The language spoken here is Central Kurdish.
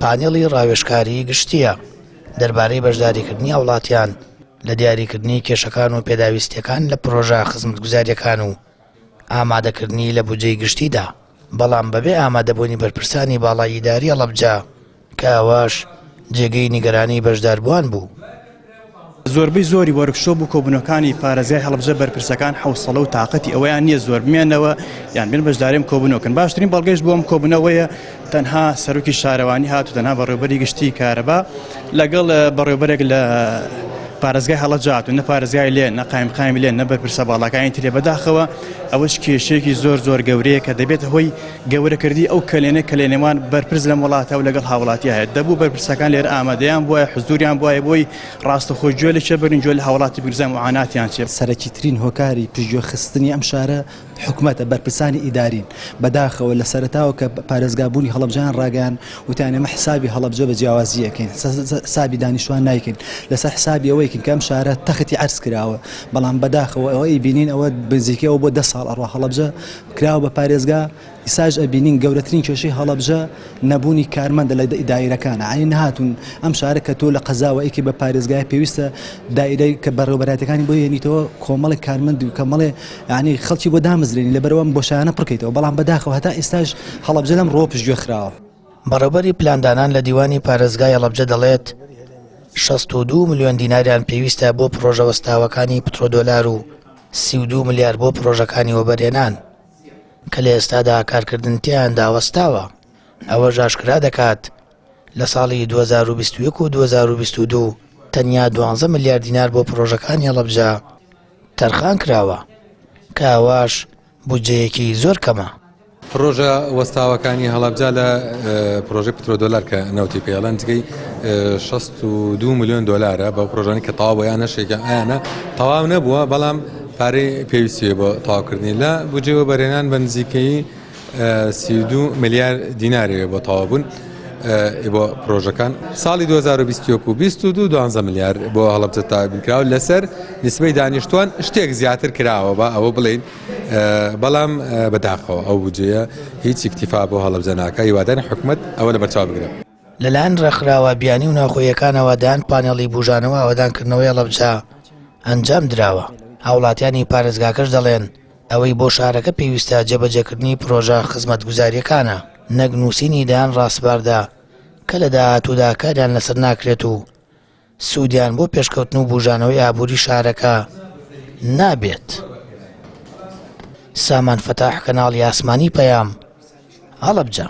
پانێڵی ڕاوێژکاری گشتیە دەربارەی بەشداریکردنی وڵاتیان لە دیاریکردنی کێشەکان و پێداویستیەکان لە پرۆژە خزمەتگوزاریەکان و ئامادەکردنی لە بودجەی گشتیدا، بەڵام بەبێ ئامادەبوونی بەرپرسانی باڵای ئیداری هەڵەبجە کە ئەوەش جێگەی نیگەرانی بەشداربووان بوو. زۆربەی زۆری وەرکشۆپ و کۆبوونەکانی پارێزگای هەڵەبجە بەرپرسەکان حوسڵە و تااقەتی ئەوەیان نییە زۆر بمێنەوە یان بین بەشداریم کۆبوونەکەن. باشترین بەڵگەشت بۆم کۆبوونەوەیە تەنها سەرۆکی شارەوانی هات و تەنها بەڕێوەبەری گشتی کارەبا لەگەڵ بەڕێوەبەرێک لە پارێزگای هەڵەبجات و نە پارێزگای لێن نە قایمقایم لێن نە بەرپرسە باڵاکانی ترێ بەداخەوە ئەوەش کێشەیەکی زۆر گەورەیە کە دەبێت هۆی گەورەکردی ئەو کلێنەوان بەرپرس لە وڵاتە و لەگەڵ هاوڵاتی هەیە دەبوو بەرپرسەکان لێرە ئامادەیان بووە حزوریان بووە بۆی ڕاستەخۆگوێ لە چێبەرین گوێ لە هاوڵاتی بگرزان و عاناتیان چێ. سەرەکیترین هۆکاری پژوە خستنی ئەم شارە حکومەتە بەرپرسانی ئیدارین بەداخەوە لە سەرەتاوە کە پارێزگابوونی هەڵەبجەیان ڕاگەیان وتیان ئێمە حسابی هەڵەبجە بە جیاوازی ئەکەین حسابی دانیشتوان نایکەین لەسەر حسابی ئەوەیکن کەم شارە تەختی عەرز کراوە بەڵام بەداخەوە ئەوەی بینین ئەوە بنزیکەوە بۆ 10 ساڵ ئەڕوا هەڵەبجە کراوە بە پارێزگا ئیساژ ئەبینین گەورەترین کێشەی هەڵەبجە نەبوونی کارمەندە لە دایرەکانە عین نهاتون ئەم شارە کە تۆ لە قەزاوە ئەیکی بە پارێزگای پێویستە دایرەی کە بەڕێوەبەراتەکانی بۆ هێنیتەوە کۆمەڵی کارمەند و کەمەڵێ یعنی خەڵکی بۆ دامەزرێنی لەبەرەوە بۆ شایانە پڕکەیتەوە بەڵام بەداخەوە هەتا ئێستاش هەڵەبجە لەم ڕۆ پشتگوێ خراوە. بەڕێوەبەری پلاندانان لە دیوانی پارێزگای هەڵەبجە دەڵێت 62 ملیۆن دیناریان پێویستە بۆ پرۆژە وەستاوەکانی پترۆدۆلار و 32 ملیار بۆ پرۆژەکانی وەبەرهێنان کە لە ئێستادا کارکردن تیان داوەستاوە. ئەوە ئاشکرا دەکات لە ساڵی 2021 و 2022 تەنیا 12 ملیار دینار بۆ پرۆژەکانی هەڵەبجە تەرخان کراوە کە ئەوەش بودجەیەکی زۆر کەمە. پرۆژە وەستاوەکانی هەڵەبجە لە پرۆژەی پترۆدۆلار کە نەوتی پێڵەن جگەی 62 ملیۆن دۆلارە بە پرۆژانی کە تەواو بۆیان نەشێکە ئایانە تەواو نەبووە بەڵام پارەی پێویستیە بۆ تەواوکردنی لە بودجێ وەبەرهێنان بە نزیکەی 32 ملیار دینارێ بۆ تەواوبوون بۆ پرۆژەکان. ساڵی 2022 12 ملیار بۆ هەڵەبجە تابینکراوە لەسەر نسبەی دانیشتوان شتێک زیاتر کراوە بە ئەوە بڵین بەڵام بەداخەوە ئەو بودجەیە هیچ اکتیفا بۆ هەڵەبجە ناکە هیوادارن حکومەت ئەوە لە بەرچاو بگرێت. لەلایەن ڕێکخراوە بیانی و ناوخۆیەکانەوە دایان پانێڵی بوژانەوە ئەوەدانکردنەوەی هەڵەبجە ئەنجام درراوە. هاوڵاتیانی پارێزگاکەش دەڵێن ئەوەی بۆ شارەکە پێویستە جێبەجێکردنی پرۆژە خزمەتگوزاریەکانە نەک نووسینی دایان ڕاستباردا کە لە داهاتوودا کاریان لەسەر ناکرێت و سوودیان بۆ پێشکەوتن و بوژانەوەی ئابووری شارەکە نابێت. سامان فەتاح کەناڵی ئاسمانی پەیام هەڵەبجە.